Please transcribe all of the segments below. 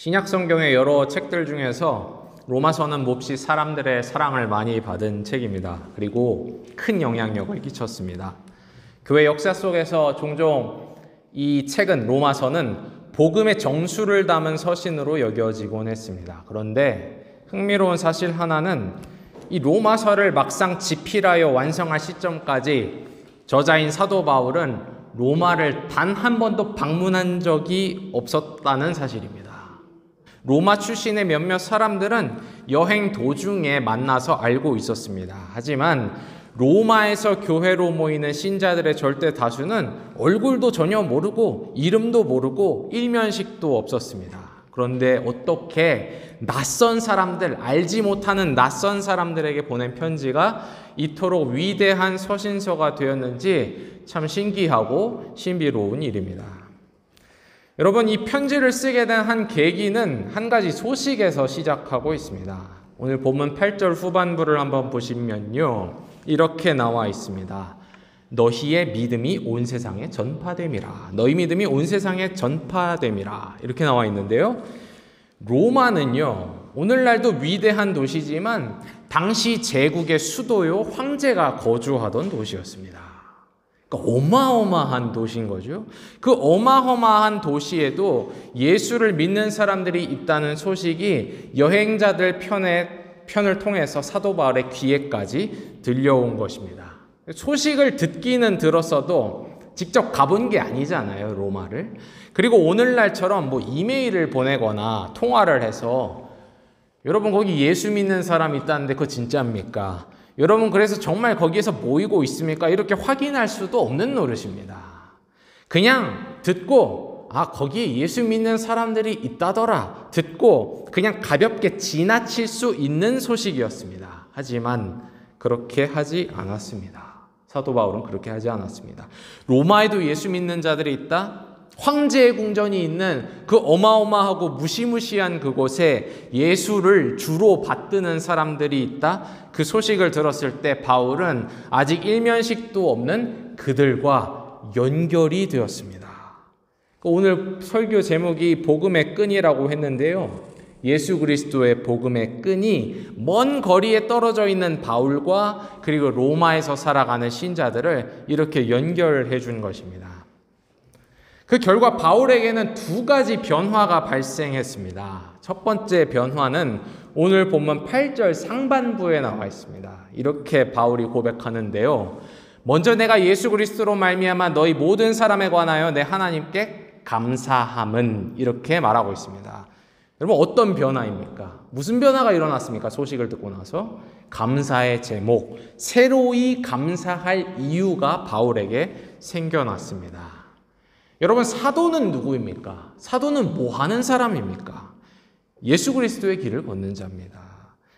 신약 성경의 여러 책들 중에서 로마서는 몹시 사람들의 사랑을 많이 받은 책입니다. 그리고 큰 영향력을 끼쳤습니다. 교회 역사 속에서 종종 이 책은, 로마서는 복음의 정수를 담은 서신으로 여겨지곤 했습니다. 그런데 흥미로운 사실 하나는 이 로마서를 막상 집필하여 완성할 시점까지 저자인 사도 바울은 로마를 단 한 번도 방문한 적이 없었다는 사실입니다. 로마 출신의 몇몇 사람들은 여행 도중에 만나서 알고 있었습니다. 하지만 로마에서 교회로 모이는 신자들의 절대 다수는 얼굴도 전혀 모르고 이름도 모르고 일면식도 없었습니다. 그런데 어떻게 낯선 사람들, 알지 못하는 낯선 사람들에게 보낸 편지가 이토록 위대한 서신서가 되었는지 참 신기하고 신비로운 일입니다. 여러분, 이 편지를 쓰게 된 한 계기는 한 가지 소식에서 시작하고 있습니다. 오늘 본문 8절 후반부를 한번 보시면요, 이렇게 나와 있습니다. 너희의 믿음이 온 세상에 전파됨이라. 너희 믿음이 온 세상에 전파됨이라. 이렇게 나와 있는데요. 로마는요, 오늘날도 위대한 도시지만 당시 제국의 수도요, 황제가 거주하던 도시였습니다. 그러니까 어마어마한 도시인 거죠. 그 어마어마한 도시에도 예수를 믿는 사람들이 있다는 소식이 여행자들 편을 통해서 사도 바울의 귀에까지 들려온 것입니다. 소식을 듣기는 들었어도 직접 가본 게 아니잖아요, 로마를. 그리고 오늘날처럼 뭐 이메일을 보내거나 통화를 해서 여러분 거기 예수 믿는 사람 있다는데 그거 진짜입니까? 여러분 그래서 정말 거기에서 모이고 있습니까? 이렇게 확인할 수도 없는 노릇입니다. 그냥 듣고 거기에 예수 믿는 사람들이 있다더라 듣고 그냥 가볍게 지나칠 수 있는 소식이었습니다. 하지만 그렇게 하지 않았습니다. 사도 바울은 그렇게 하지 않았습니다. 로마에도 예수 믿는 자들이 있다? 황제의 궁전이 있는 그 어마어마하고 무시무시한 그곳에 예수를 주로 받드는 사람들이 있다? 그 소식을 들었을 때 바울은 아직 일면식도 없는 그들과 연결이 되었습니다. 오늘 설교 제목이 복음의 끈이라고 했는데요. 예수 그리스도의 복음의 끈이 먼 거리에 떨어져 있는 바울과 그리고 로마에서 살아가는 신자들을 이렇게 연결해 준 것입니다. 그 결과 바울에게는 두 가지 변화가 발생했습니다. 첫 번째 변화는 오늘 본문 8절 상반부에 나와 있습니다. 이렇게 바울이 고백하는데요. 먼저 내가 예수 그리스도로 말미암아 너희 모든 사람에 관하여 내 하나님께 감사함은, 이렇게 말하고 있습니다. 여러분 어떤 변화입니까? 무슨 변화가 일어났습니까? 소식을 듣고 나서 감사의 제목, 새로이 감사할 이유가 바울에게 생겨났습니다. 여러분 사도는 누구입니까? 사도는 뭐 하는 사람입니까? 예수 그리스도의 길을 걷는 자입니다.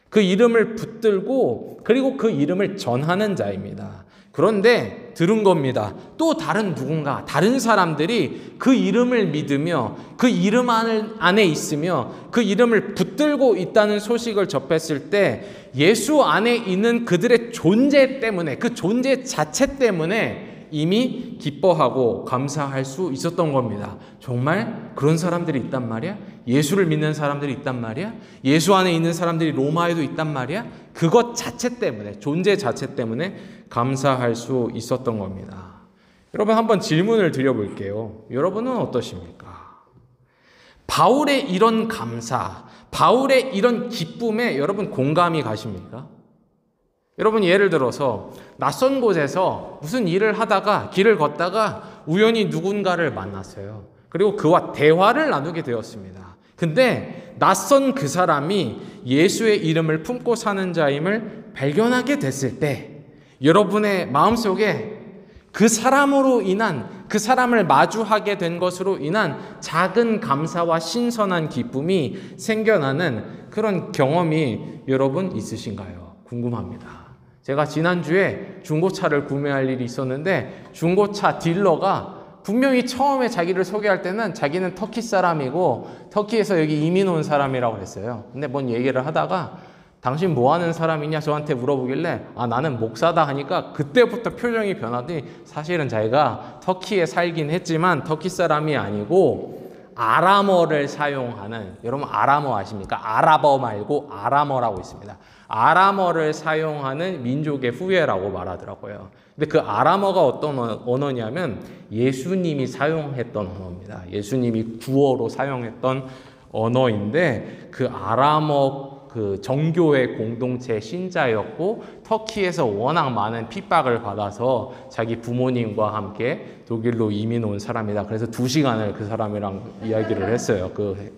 그 이름을 붙들고 그리고 그 이름을 전하는 자입니다. 그런데 들은 겁니다. 또 다른 누군가, 다른 사람들이 그 이름을 믿으며 그 이름 안에 있으며 그 이름을 붙들고 있다는 소식을 접했을 때 예수 안에 있는 그들의 존재 때문에, 그 존재 자체 때문에 이미 기뻐하고 감사할 수 있었던 겁니다. 정말 그런 사람들이 있단 말이야? 예수를 믿는 사람들이 있단 말이야? 예수 안에 있는 사람들이 로마에도 있단 말이야? 그것 자체 때문에, 존재 자체 때문에 감사할 수 있었던 겁니다. 여러분 한번 질문을 드려볼게요. 여러분은 어떠십니까? 바울의 이런 감사, 바울의 이런 기쁨에 여러분 공감이 가십니까? 여러분 예를 들어서 낯선 곳에서 무슨 일을 하다가 길을 걷다가 우연히 누군가를 만났어요. 그리고 그와 대화를 나누게 되었습니다. 근데 낯선 그 사람이 예수의 이름을 품고 사는 자임을 발견하게 됐을 때 여러분의 마음속에 그 사람으로 인한, 그 사람을 마주하게 된 것으로 인한 작은 감사와 신선한 기쁨이 생겨나는 그런 경험이 여러분 있으신가요? 궁금합니다. 제가 지난주에 중고차를 구매할 일이 있었는데 중고차 딜러가 분명히 처음에 자기를 소개할 때는 자기는 터키 사람이고 터키에서 여기 이민 온 사람이라고 했어요. 근데 뭔 얘기를 하다가 당신 뭐 하는 사람이냐 저한테 물어보길래 나는 목사다 하니까 그때부터 표정이 변하더니 사실은 자기가 터키에 살긴 했지만 터키 사람이 아니고 아람어를 사용하는, 여러분 아람어 아십니까? 아랍어 말고 아람어라고 있습니다. 아람어를 사용하는 민족의 후예라고 말하더라고요. 근데 그 아람어가 어떤 언어냐면 예수님이 사용했던 언어입니다. 예수님이 구어로 사용했던 언어인데 그 아람어 그 정교회 공동체 신자였고 터키에서 워낙 많은 핍박을 받아서 자기 부모님과 함께 독일로 이민 온 사람이다. 그래서 2시간을 그 사람이랑 이야기를 했어요. 그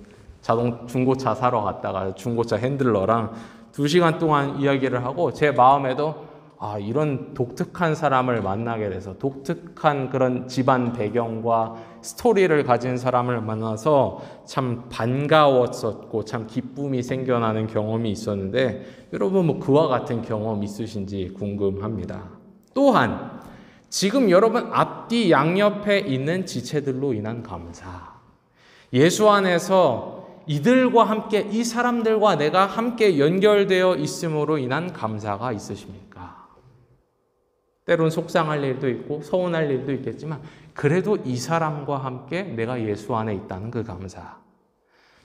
중고차 사러 갔다가 중고차 핸들러랑 2시간 동안 이야기를 하고 제 마음에도 이런 독특한 사람을 만나게 돼서 독특한 그런 집안 배경과 스토리를 가진 사람을 만나서 참 반가웠었고 참 기쁨이 생겨나는 경험이 있었는데 여러분 뭐 그와 같은 경험 있으신지 궁금합니다. 또한 지금 여러분 앞뒤 양옆에 있는 지체들로 인한 감사. 예수 안에서 이들과 함께 이 사람들과 내가 함께 연결되어 있음으로 인한 감사가 있으십니까? 때론 속상할 일도 있고 서운할 일도 있겠지만 그래도 이 사람과 함께 내가 예수 안에 있다는 그 감사.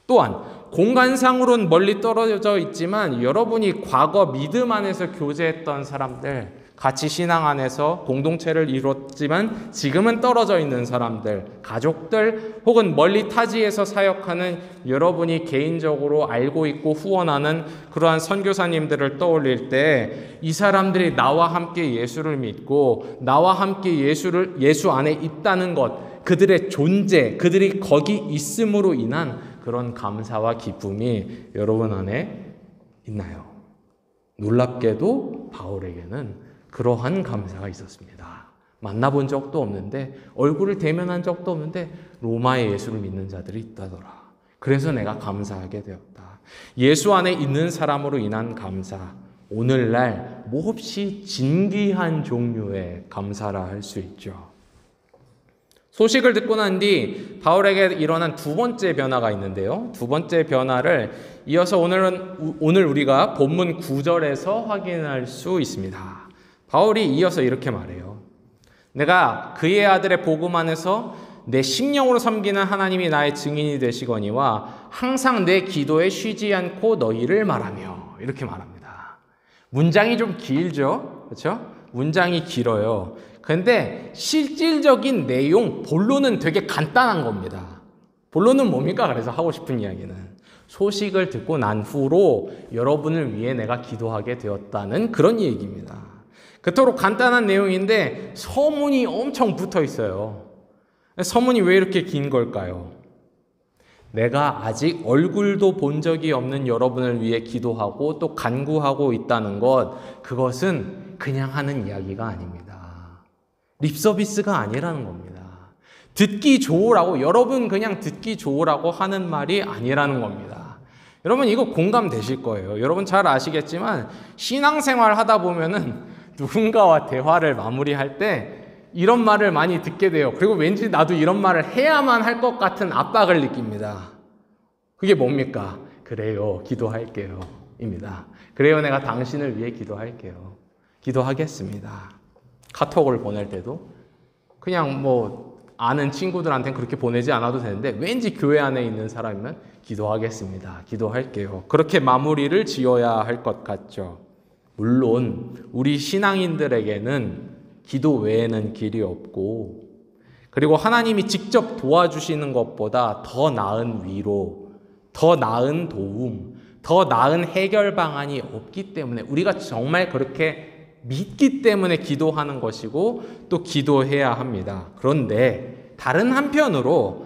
또한 공간상으로는 멀리 떨어져 있지만 여러분이 과거 믿음 안에서 교제했던 사람들, 같이 신앙 안에서 공동체를 이뤘지만 지금은 떨어져 있는 사람들, 가족들 혹은 멀리 타지에서 사역하는 여러분이 개인적으로 알고 있고 후원하는 그러한 선교사님들을 떠올릴 때 이 사람들이 나와 함께 예수를 믿고 나와 함께 예수 안에 있다는 것, 그들의 존재, 그들이 거기 있음으로 인한 그런 감사와 기쁨이 여러분 안에 있나요? 놀랍게도 바울에게는 그러한 감사가 있었습니다. 만나본 적도 없는데 얼굴을 대면한 적도 없는데 로마에 예수를 믿는 자들이 있다더라. 그래서 내가 감사하게 되었다. 예수 안에 있는 사람으로 인한 감사. 오늘날 몹시 진귀한 종류의 감사라 할 수 있죠. 소식을 듣고 난 뒤 바울에게 일어난 두 번째 변화가 있는데요. 두 번째 변화를 이어서 오늘 우리가 본문 9절에서 확인할 수 있습니다. 바울이 이어서 이렇게 말해요. 내가 그의 아들의 복음 안에서 내 심령으로 섬기는 하나님이 나의 증인이 되시거니와 항상 내 기도에 쉬지 않고 너희를 말하며, 이렇게 말합니다. 문장이 좀 길죠? 그렇죠? 문장이 길어요. 근데 실질적인 내용, 본론은 되게 간단한 겁니다. 본론은 뭡니까? 그래서 하고 싶은 이야기는 소식을 듣고 난 후로 여러분을 위해 내가 기도하게 되었다는 그런 얘기입니다. 그토록 간단한 내용인데 서문이 엄청 붙어 있어요. 서문이 왜 이렇게 긴 걸까요? 내가 아직 얼굴도 본 적이 없는 여러분을 위해 기도하고 또 간구하고 있다는 것, 그것은 그냥 하는 이야기가 아닙니다. 립서비스가 아니라는 겁니다. 듣기 좋으라고, 여러분 그냥 듣기 좋으라고 하는 말이 아니라는 겁니다. 여러분 이거 공감되실 거예요. 여러분 잘 아시겠지만 신앙생활 하다 보면은 누군가와 대화를 마무리할 때 이런 말을 많이 듣게 돼요. 그리고 왠지 나도 이런 말을 해야만 할 것 같은 압박을 느낍니다. 그게 뭡니까? 그래요, 기도할게요 입니다. 그래요, 내가 당신을 위해 기도할게요. 기도하겠습니다. 카톡을 보낼 때도 그냥 뭐 아는 친구들한테는 그렇게 보내지 않아도 되는데 왠지 교회 안에 있는 사람이면 기도하겠습니다. 기도할게요. 그렇게 마무리를 지어야 할 것 같죠. 물론 우리 신앙인들에게는 기도 외에는 길이 없고, 그리고 하나님이 직접 도와주시는 것보다 더 나은 위로, 더 나은 도움, 더 나은 해결 방안이 없기 때문에 우리가 정말 그렇게 믿기 때문에 기도하는 것이고 또 기도해야 합니다. 그런데 다른 한편으로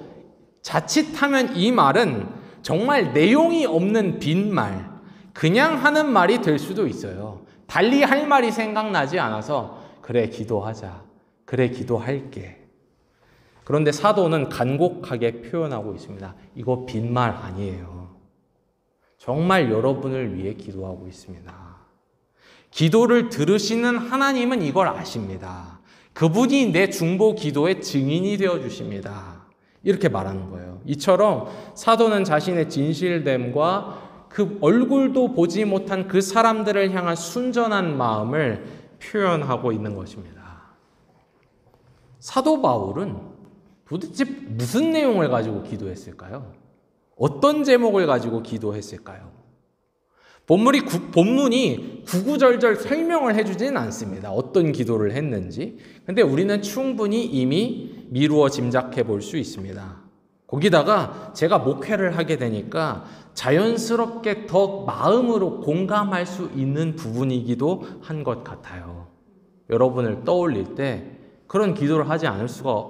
자칫하면 이 말은 정말 내용이 없는 빈말, 그냥 하는 말이 될 수도 있어요. 달리 할 말이 생각나지 않아서 그래 기도하자, 그래 기도할게. 그런데 사도는 간곡하게 표현하고 있습니다. 이거 빈말 아니에요. 정말 여러분을 위해 기도하고 있습니다. 기도를 들으시는 하나님은 이걸 아십니다. 그분이 내 중보 기도의 증인이 되어 주십니다. 이렇게 말하는 거예요. 이처럼 사도는 자신의 진실됨과 그 얼굴도 보지 못한 그 사람들을 향한 순전한 마음을 표현하고 있는 것입니다. 사도 바울은 도대체 무슨 내용을 가지고 기도했을까요? 어떤 제목을 가지고 기도했을까요? 본문이 구구절절 설명을 해주지는 않습니다. 어떤 기도를 했는지. 근데 우리는 충분히 이미 미루어 짐작해 볼 수 있습니다. 거기다가 제가 목회를 하게 되니까 자연스럽게 더 마음으로 공감할 수 있는 부분이기도 한 것 같아요. 여러분을 떠올릴 때 그런 기도를 하지 않을 수가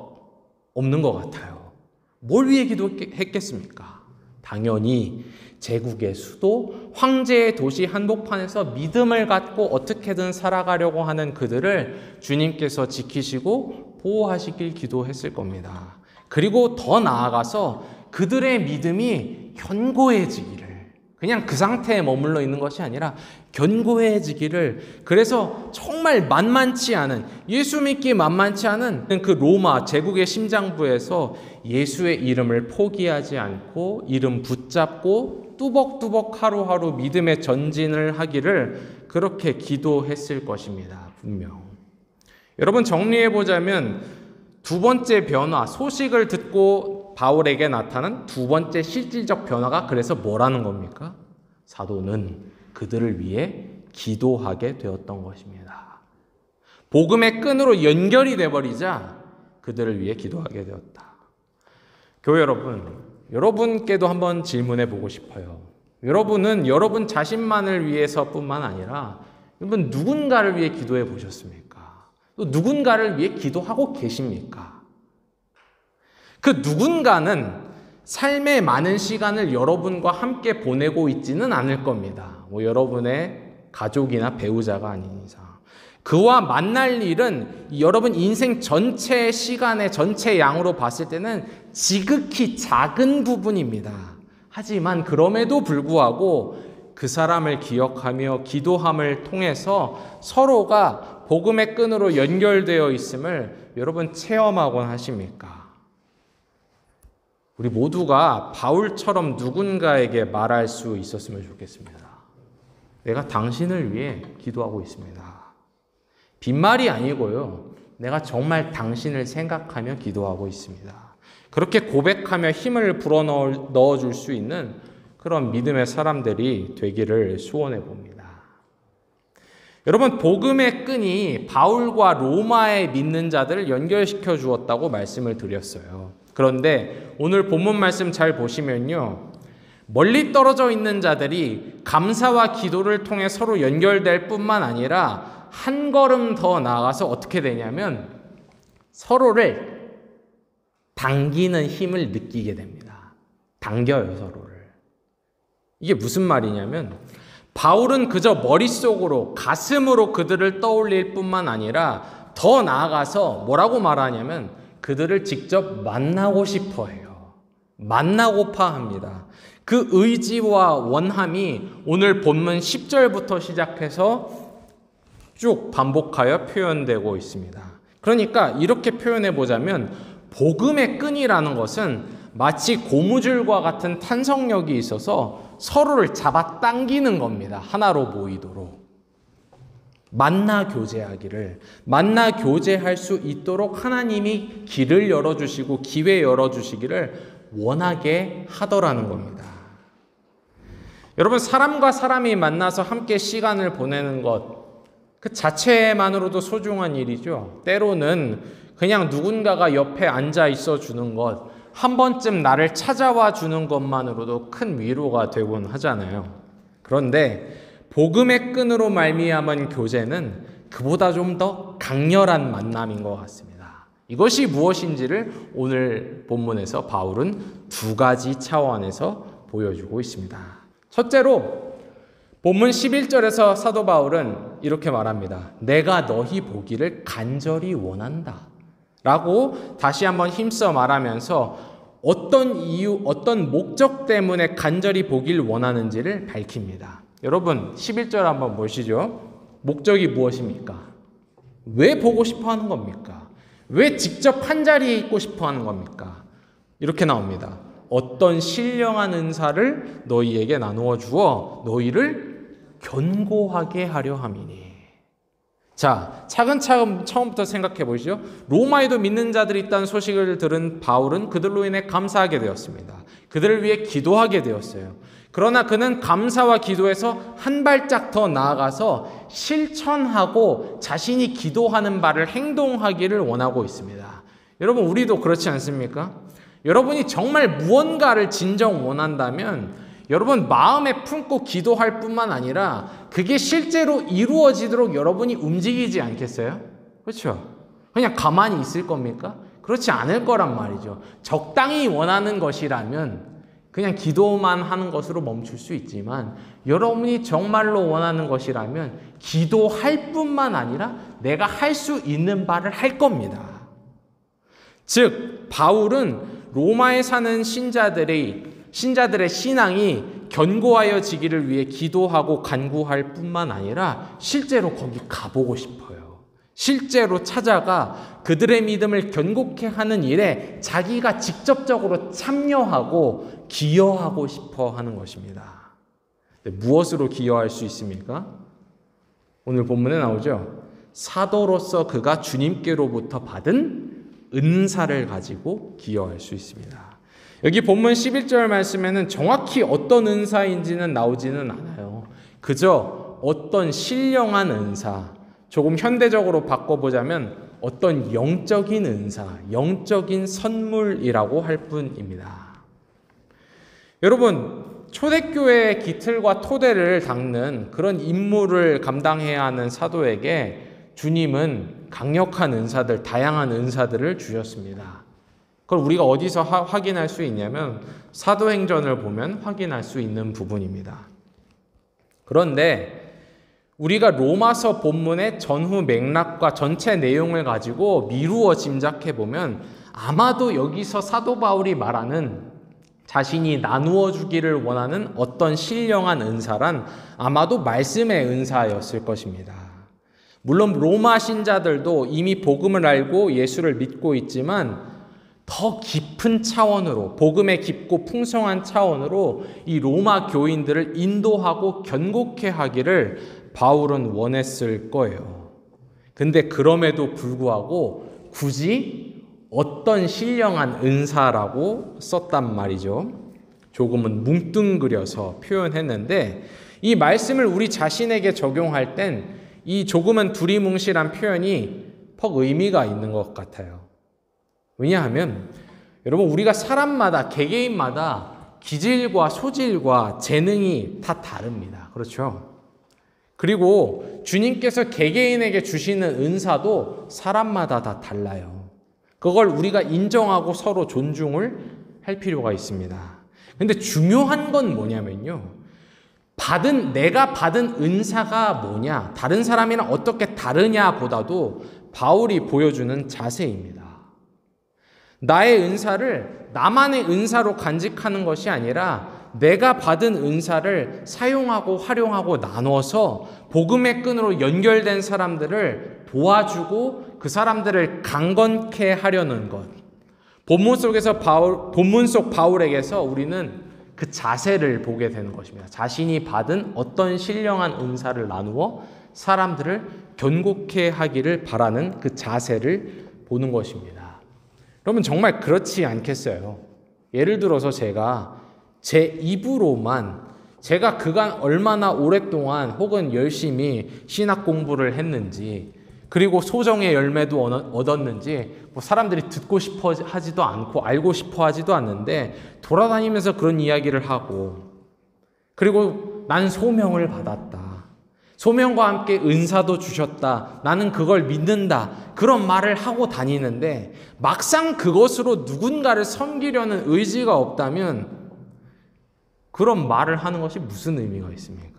없는 것 같아요. 뭘 위해 기도했겠습니까? 당연히 제국의 수도, 황제의 도시 한복판에서 믿음을 갖고 어떻게든 살아가려고 하는 그들을 주님께서 지키시고 보호하시길 기도했을 겁니다. 그리고 더 나아가서 그들의 믿음이 견고해지기를, 그냥 그 상태에 머물러 있는 것이 아니라 견고해지기를, 그래서 정말 만만치 않은, 예수 믿기 만만치 않은 그 로마 제국의 심장부에서 예수의 이름을 포기하지 않고 이름 붙잡고 뚜벅뚜벅 하루하루 믿음의 전진을 하기를 그렇게 기도했을 것입니다. 분명. 여러분, 정리해보자면 두 번째 변화, 소식을 듣고 바울에게 나타난 두 번째 실질적 변화가 그래서 뭐라는 겁니까? 사도는 그들을 위해 기도하게 되었던 것입니다. 복음의 끈으로 연결이 돼버리자 그들을 위해 기도하게 되었다. 교회 여러분, 여러분께도 한번 질문해 보고 싶어요. 여러분은 여러분 자신만을 위해서뿐만 아니라 여러분 누군가를 위해 기도해 보셨습니까? 또 누군가를 위해 기도하고 계십니까? 그 누군가는 삶의 많은 시간을 여러분과 함께 보내고 있지는 않을 겁니다. 여러분의 가족이나 배우자가 아닌 이상. 그와 만날 일은 여러분 인생 전체 시간의 전체 양으로 봤을 때는 지극히 작은 부분입니다. 하지만 그럼에도 불구하고 그 사람을 기억하며 기도함을 통해서 서로가 복음의 끈으로 연결되어 있음을 여러분 체험하곤 하십니까? 우리 모두가 바울처럼 누군가에게 말할 수 있었으면 좋겠습니다. 내가 당신을 위해 기도하고 있습니다. 빈말이 아니고요. 내가 정말 당신을 생각하며 기도하고 있습니다. 그렇게 고백하며 힘을 불어넣어 줄 수 있는 그런 믿음의 사람들이 되기를 소원해 봅니다. 여러분, 복음의 끈이 바울과 로마에 믿는 자들을 연결시켜 주었다고 말씀을 드렸어요. 그런데 오늘 본문 말씀 잘 보시면요. 멀리 떨어져 있는 자들이 감사와 기도를 통해 서로 연결될 뿐만 아니라 한 걸음 더 나아가서 어떻게 되냐면 서로를 당기는 힘을 느끼게 됩니다. 당겨요, 서로를. 이게 무슨 말이냐면 바울은 그저 머릿속으로 가슴으로 그들을 떠올릴 뿐만 아니라 더 나아가서 뭐라고 말하냐면 그들을 직접 만나고 싶어 해요. 만나고파 합니다. 그 의지와 원함이 오늘 본문 10절부터 시작해서 쭉 반복하여 표현되고 있습니다. 그러니까 이렇게 표현해 보자면 복음의 끈이라는 것은 마치 고무줄과 같은 탄성력이 있어서 서로를 잡아당기는 겁니다. 하나로 모이도록. 만나 교제하기를, 만나 교제할 수 있도록 하나님이 길을 열어주시고 기회 열어주시기를 원하게 하더라는 겁니다. 여러분, 사람과 사람이 만나서 함께 시간을 보내는 것, 그 자체만으로도 소중한 일이죠. 때로는 그냥 누군가가 옆에 앉아 있어 주는 것, 한 번쯤 나를 찾아와 주는 것만으로도 큰 위로가 되곤 하잖아요. 그런데 복음의 끈으로 말미암은 교제는 그보다 좀 더 강렬한 만남인 것 같습니다. 이것이 무엇인지를 오늘 본문에서 바울은 두 가지 차원에서 보여주고 있습니다. 첫째로 본문 11절에서 사도 바울은 이렇게 말합니다. 내가 너희 보기를 간절히 원한다. 라고 다시 한번 힘써 말하면서 어떤 이유, 어떤 목적 때문에 간절히 보길 원하는지를 밝힙니다. 여러분, 11절 한번 보시죠. 목적이 무엇입니까? 왜 보고 싶어 하는 겁니까? 왜 직접 한 자리에 있고 싶어 하는 겁니까? 이렇게 나옵니다. 어떤 신령한 은사를 너희에게 나누어 주어 너희를 견고하게 하려 함이니. 자, 차근차근 처음부터 생각해 보시죠. 로마에도 믿는 자들이 있다는 소식을 들은 바울은 그들로 인해 감사하게 되었습니다. 그들을 위해 기도하게 되었어요. 그러나 그는 감사와 기도에서 한 발짝 더 나아가서 실천하고 자신이 기도하는 바를 행동하기를 원하고 있습니다. 여러분, 우리도 그렇지 않습니까? 여러분이 정말 무언가를 진정 원한다면 여러분 마음에 품고 기도할 뿐만 아니라 그게 실제로 이루어지도록 여러분이 움직이지 않겠어요? 그렇죠? 그냥 가만히 있을 겁니까? 그렇지 않을 거란 말이죠. 적당히 원하는 것이라면 그냥 기도만 하는 것으로 멈출 수 있지만 여러분이 정말로 원하는 것이라면 기도할 뿐만 아니라 내가 할 수 있는 바를 할 겁니다. 즉 바울은 로마에 사는 신자들의 신앙이 견고하여지기를 위해 기도하고 간구할 뿐만 아니라 실제로 거기 가보고 싶어요. 실제로 찾아가 그들의 믿음을 견고케 하는 일에 자기가 직접적으로 참여하고 기여하고 싶어 하는 것입니다. 무엇으로 기여할 수 있습니까? 오늘 본문에 나오죠. 사도로서 그가 주님께로부터 받은 은사를 가지고 기여할 수 있습니다. 여기 본문 11절 말씀에는 정확히 어떤 은사인지는 나오지는 않아요. 그저 어떤 신령한 은사, 조금 현대적으로 바꿔보자면 어떤 영적인 은사, 영적인 선물이라고 할 뿐입니다. 여러분, 초대교회의 기틀과 토대를 닦는 그런 임무를 감당해야 하는 사도에게 주님은 강력한 은사들, 다양한 은사들을 주셨습니다. 그걸 우리가 어디서 확인할 수 있냐면 사도행전을 보면 확인할 수 있는 부분입니다. 그런데 우리가 로마서 본문의 전후 맥락과 전체 내용을 가지고 미루어 짐작해 보면 아마도 여기서 사도 바울이 말하는 자신이 나누어 주기를 원하는 어떤 신령한 은사란 아마도 말씀의 은사였을 것입니다. 물론 로마 신자들도 이미 복음을 알고 예수를 믿고 있지만 더 깊은 차원으로, 복음의 깊고 풍성한 차원으로 이 로마 교인들을 인도하고 견고케 하기를 바울은 원했을 거예요. 근데 그럼에도 불구하고 굳이 어떤 신령한 은사라고 썼단 말이죠. 조금은 뭉뚱그려서 표현했는데 이 말씀을 우리 자신에게 적용할 땐 이 조금은 두리뭉실한 표현이 퍽 의미가 있는 것 같아요. 왜냐하면 여러분 우리가 사람마다 개개인마다 기질과 소질과 재능이 다 다릅니다. 그렇죠? 그리고 주님께서 개개인에게 주시는 은사도 사람마다 다 달라요. 그걸 우리가 인정하고 서로 존중을 할 필요가 있습니다. 근데 중요한 건 뭐냐면요. 내가 받은 은사가 뭐냐, 다른 사람이랑 어떻게 다르냐 보다도 바울이 보여주는 자세입니다. 나의 은사를 나만의 은사로 간직하는 것이 아니라 내가 받은 은사를 사용하고 활용하고 나눠서 복음의 끈으로 연결된 사람들을 도와주고 그 사람들을 강건케 하려는 것. 본문 속 바울에게서 우리는 그 자세를 보게 되는 것입니다. 자신이 받은 어떤 신령한 은사를 나누어 사람들을 견고케 하기를 바라는 그 자세를 보는 것입니다. 여러분 정말 그렇지 않겠어요? 예를 들어서 제가 제 입으로만 제가 그간 얼마나 오랫동안 혹은 열심히 신학 공부를 했는지 그리고 소정의 열매도 얻었는지 사람들이 듣고 싶어 하지도 않고 알고 싶어 하지도 않는데 돌아다니면서 그런 이야기를 하고 그리고 난 소명을 받았다. 소명과 함께 은사도 주셨다. 나는 그걸 믿는다. 그런 말을 하고 다니는데 막상 그것으로 누군가를 섬기려는 의지가 없다면 그런 말을 하는 것이 무슨 의미가 있습니까?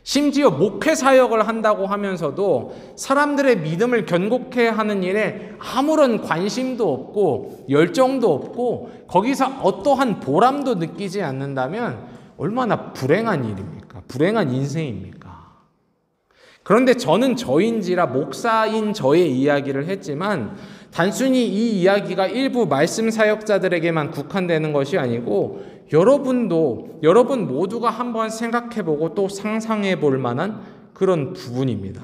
심지어 목회 사역을 한다고 하면서도 사람들의 믿음을 견고케 하는 일에 아무런 관심도 없고 열정도 없고 거기서 어떠한 보람도 느끼지 않는다면 얼마나 불행한 일입니까? 불행한 인생입니까? 그런데 저는 저인지라 목사인 저의 이야기를 했지만 단순히 이 이야기가 일부 말씀 사역자들에게만 국한되는 것이 아니고 여러분 모두가 한번 생각해보고 또 상상해 볼 만한 그런 부분입니다.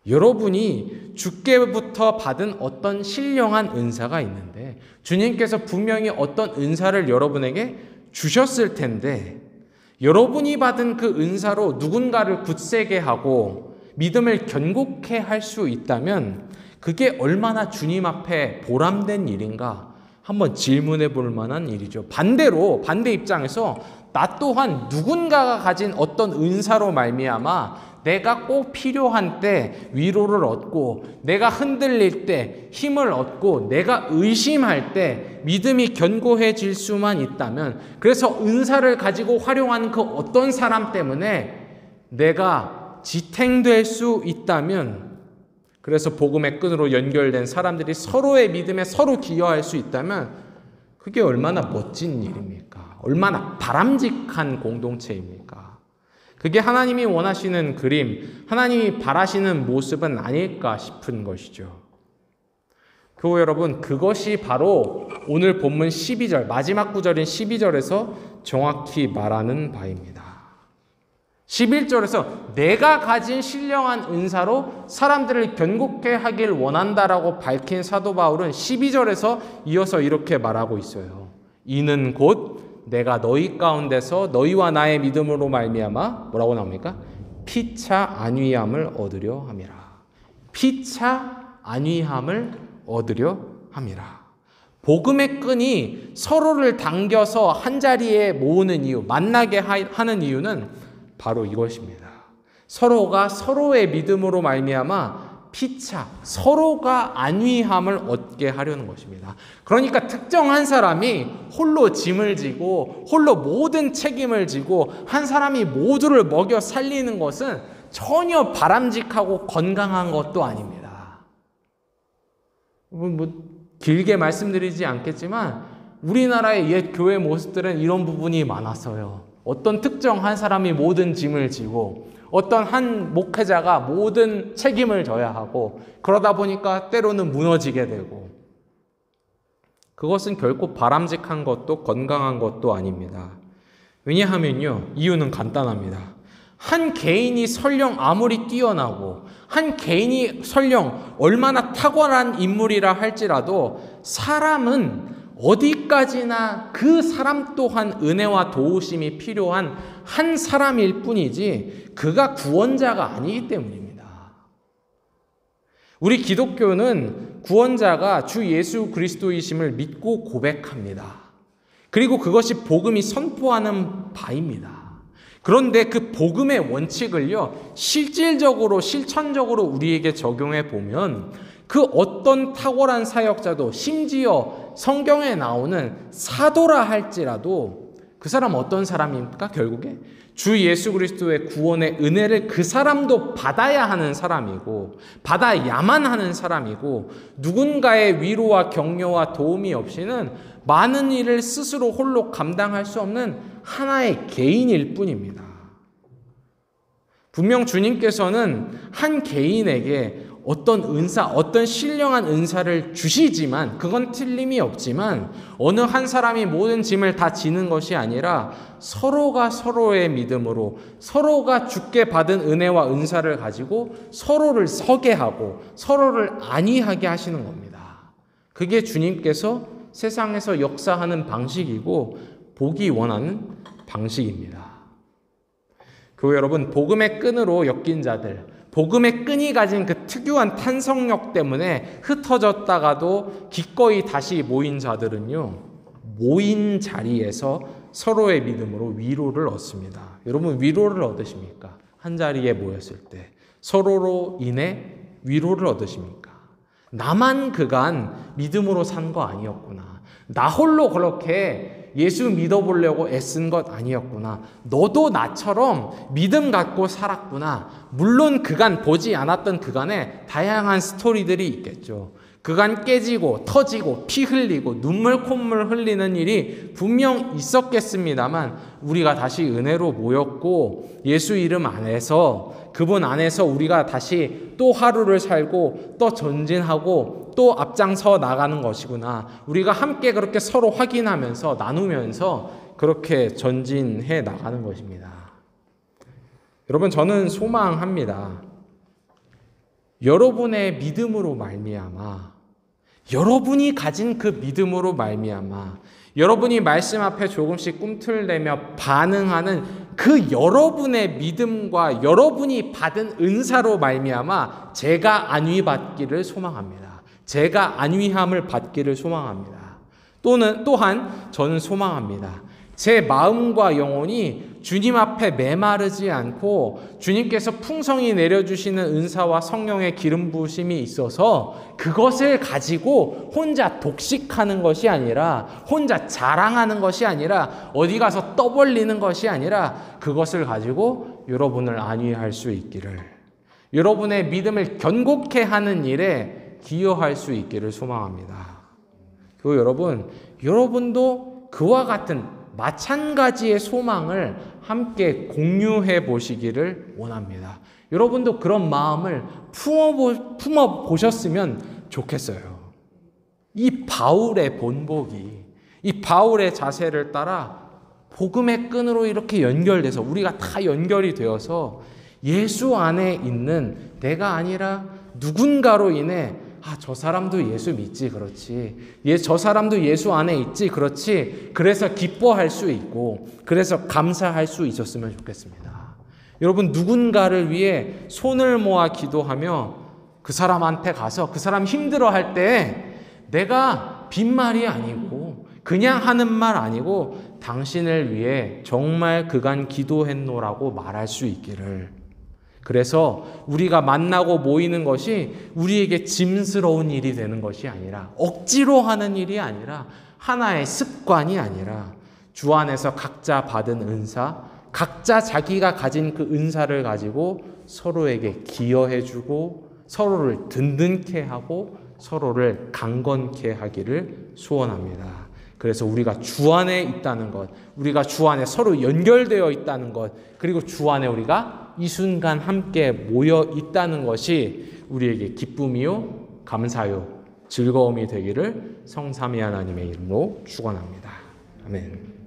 여러분이 주께부터 받은 어떤 신령한 은사가 있는데 주님께서 분명히 어떤 은사를 여러분에게 주셨을 텐데 여러분이 받은 그 은사로 누군가를 굳세게 하고 믿음을 견고케 할 수 있다면 그게 얼마나 주님 앞에 보람된 일인가 한번 질문해 볼 만한 일이죠. 반대로 반대 입장에서 나 또한 누군가가 가진 어떤 은사로 말미암아 내가 꼭 필요한 때 위로를 얻고 내가 흔들릴 때 힘을 얻고 내가 의심할 때 믿음이 견고해질 수만 있다면 그래서 은사를 가지고 활용하는 그 어떤 사람 때문에 내가 지탱될 수 있다면 그래서 복음의 끈으로 연결된 사람들이 서로의 믿음에 서로 기여할 수 있다면 그게 얼마나 멋진 일입니까? 얼마나 바람직한 공동체입니까? 그게 하나님이 원하시는 그림, 하나님이 바라시는 모습은 아닐까 싶은 것이죠. 교우 여러분, 그것이 바로 오늘 본문 12절, 마지막 구절인 12절에서 정확히 말하는 바입니다. 11절에서 내가 가진 신령한 은사로 사람들을 견고케 하길 원한다라고 밝힌 사도 바울은 12절에서 이어서 이렇게 말하고 있어요. 이는 곧 내가 너희 가운데서 너희와 나의 믿음으로 말미암아 뭐라고 나옵니까? 피차 안위함을 얻으려 함이라. 피차 안위함을 얻으려 함이라. 복음의 끈이 서로를 당겨서 한자리에 모으는 이유, 만나게 하는 이유는 바로 이것입니다. 서로가 서로의 믿음으로 말미암아 피차, 서로가 안위함을 얻게 하려는 것입니다. 그러니까 특정한 사람이 홀로 짐을 지고 홀로 모든 책임을 지고 한 사람이 모두를 먹여 살리는 것은 전혀 바람직하고 건강한 것도 아닙니다. 길게 말씀드리지 않겠지만 우리나라의 옛 교회 모습들은 이런 부분이 많았어요. 어떤 특정한 사람이 모든 짐을 지고 어떤 한 목회자가 모든 책임을 져야 하고 그러다 보니까 때로는 무너지게 되고 그것은 결코 바람직한 것도 건강한 것도 아닙니다. 왜냐하면요, 이유는 간단합니다. 한 개인이 설령 아무리 뛰어나고 한 개인이 설령 얼마나 탁월한 인물이라 할지라도 사람은 어디까지나 그 사람 또한 은혜와 도우심이 필요한 한 사람일 뿐이지 그가 구원자가 아니기 때문입니다. 우리 기독교는 구원자가 주 예수 그리스도이심을 믿고 고백합니다. 그리고 그것이 복음이 선포하는 바입니다. 그런데 그 복음의 원칙을요, 실질적으로 실천적으로 우리에게 적용해 보면 그 어떤 탁월한 사역자도 심지어 성경에 나오는 사도라 할지라도 그 사람 어떤 사람입니까? 결국에 주 예수 그리스도의 구원의 은혜를 그 사람도 받아야 하는 사람이고 받아야만 하는 사람이고 누군가의 위로와 격려와 도움이 없이는 많은 일을 스스로 홀로 감당할 수 없는 하나의 개인일 뿐입니다. 분명 주님께서는 한 개인에게 어떤 은사, 어떤 신령한 은사를 주시지만 그건 틀림이 없지만 어느 한 사람이 모든 짐을 다 지는 것이 아니라 서로가 서로의 믿음으로 서로가 주께 받은 은혜와 은사를 가지고 서로를 서게 하고 서로를 안위하게 하시는 겁니다. 그게 주님께서 세상에서 역사하는 방식이고 보기 원하는 방식입니다. 교회 여러분, 복음의 끈으로 엮인 자들, 복음의 끈이 가진 그 특유한 탄성력 때문에 흩어졌다가도 기꺼이 다시 모인 자들은요, 모인 자리에서 서로의 믿음으로 위로를 얻습니다. 여러분, 위로를 얻으십니까? 한 자리에 모였을 때 서로로 인해 위로를 얻으십니까? 나만 그간 믿음으로 산 거 아니었구나. 나 홀로 그렇게 예수 믿어보려고 애쓴 것 아니었구나. 너도 나처럼 믿음 갖고 살았구나. 물론 그간 보지 않았던 그간에 다양한 스토리들이 있겠죠. 그간 깨지고 터지고 피 흘리고 눈물 콧물 흘리는 일이 분명 있었겠습니다만 우리가 다시 은혜로 모였고 예수 이름 안에서 그분 안에서 우리가 다시 또 하루를 살고 또 전진하고 또 앞장서 나가는 것이구나. 우리가 함께 그렇게 서로 확인하면서 나누면서 그렇게 전진해 나가는 것입니다. 여러분, 저는 소망합니다. 여러분의 믿음으로 말미암아, 여러분이 가진 그 믿음으로 말미암아, 여러분이 말씀 앞에 조금씩 꿈틀대며 반응하는 그 여러분의 믿음과 여러분이 받은 은사로 말미암아 제가 안위받기를 소망합니다. 제가 안위함을 받기를 소망합니다. 또한 저는 소망합니다. 제 마음과 영혼이 주님 앞에 메마르지 않고 주님께서 풍성히 내려주시는 은사와 성령의 기름 부으심이 있어서 그것을 가지고 혼자 독식하는 것이 아니라, 혼자 자랑하는 것이 아니라, 어디 가서 떠벌리는 것이 아니라 그것을 가지고 여러분을 안위할 수 있기를, 여러분의 믿음을 견고케 하는 일에 기여할 수 있기를 소망합니다. 그리고 여러분도 그와 같은 마찬가지의 소망을 함께 공유해 보시기를 원합니다. 여러분도 그런 마음을 품어 보셨으면 좋겠어요. 이 바울의 본보기, 이 바울의 자세를 따라 복음의 끈으로 이렇게 연결돼서 우리가 다 연결이 되어서 예수 안에 있는 내가 아니라 누군가로 인해 저 사람도 예수 믿지, 그렇지. 저 사람도 예수 안에 있지, 그렇지. 그래서 기뻐할 수 있고, 그래서 감사할 수 있었으면 좋겠습니다. 여러분, 누군가를 위해 손을 모아 기도하며 그 사람한테 가서 그 사람 힘들어할 때 내가 빈말이 아니고 그냥 하는 말 아니고 당신을 위해 정말 그간 기도했노라고 말할 수 있기를. 그래서 우리가 만나고 모이는 것이 우리에게 짐스러운 일이 되는 것이 아니라, 억지로 하는 일이 아니라, 하나의 습관이 아니라 주 안에서 각자 받은 은사, 각자 자기가 가진 그 은사를 가지고 서로에게 기여해주고 서로를 든든케 하고 서로를 강건케 하기를 소원합니다. 그래서 우리가 주 안에 있다는 것, 우리가 주 안에 서로 연결되어 있다는 것, 그리고 주 안에 우리가 이 순간 함께 모여 있다는 것이 우리에게 기쁨이요, 감사요, 즐거움이 되기를 성삼위 하나님의 이름으로 축원합니다. 아멘.